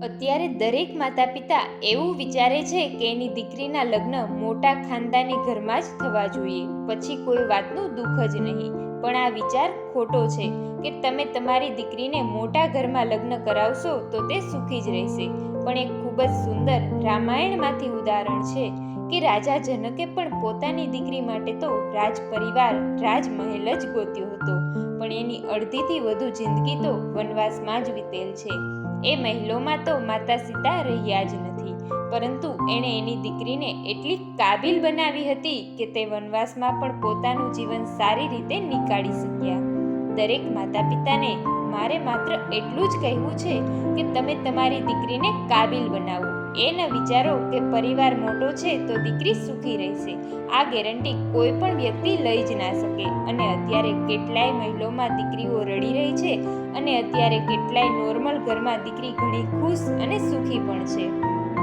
અત્યારે દરેક માતા પિતા એવું વિચારે છે કે એની દીકરીના લગ્ન મોટા ખાનદાની ઘરમાં જ થવા જોઈએ, પછી કોઈ વાતનું દુઃખ જ નહીં. પણ આ વિચાર ખોટો છે કે તમે તમારી દીકરીને મોટા ઘરમાં લગ્ન કરાવશો તો તે સુખી જ રહેશે. પણ એક ખૂબ જ સુંદર રામાયણમાંથી ઉદાહરણ છે કે રાજા જનકે પણ પોતાની દીકરી માટે તો રાજ પરિવાર, રાજમહેલ જ ગોત્યો હતો, પણ એની અડધીથી વધુ જિંદગી તો વનવાસમાં જ વીતેલ છે. એ મહેલોમાં તો માતા સીતા રહ્યા જ નથી, પરંતુ એણે એની દીકરીને એટલી કાબિલ બનાવી હતી કે તે વનવાસમાં પણ પોતાનું જીવન સારી રીતે નીકાળી શક્યા. દરેક માતા પિતાને મારે માત્ર એટલું જ કહેવું છે કે તમે તમારી દીકરીને કાબિલ બનાવો. એ ન વિચારો કે પરિવાર મોટો છે તો દીકરી સુખી રહેશે. આ ગેરંટી કોઈ પણ વ્યક્તિ લઈ જ ના શકે. અને અત્યારે કેટલાય મહિલાઓમાં દીકરીઓ રડી રહી છે, અને અત્યારે કેટલાય નોર્મલ ઘરમાં દીકરી ઘણી ખુશ અને સુખી પણ છે.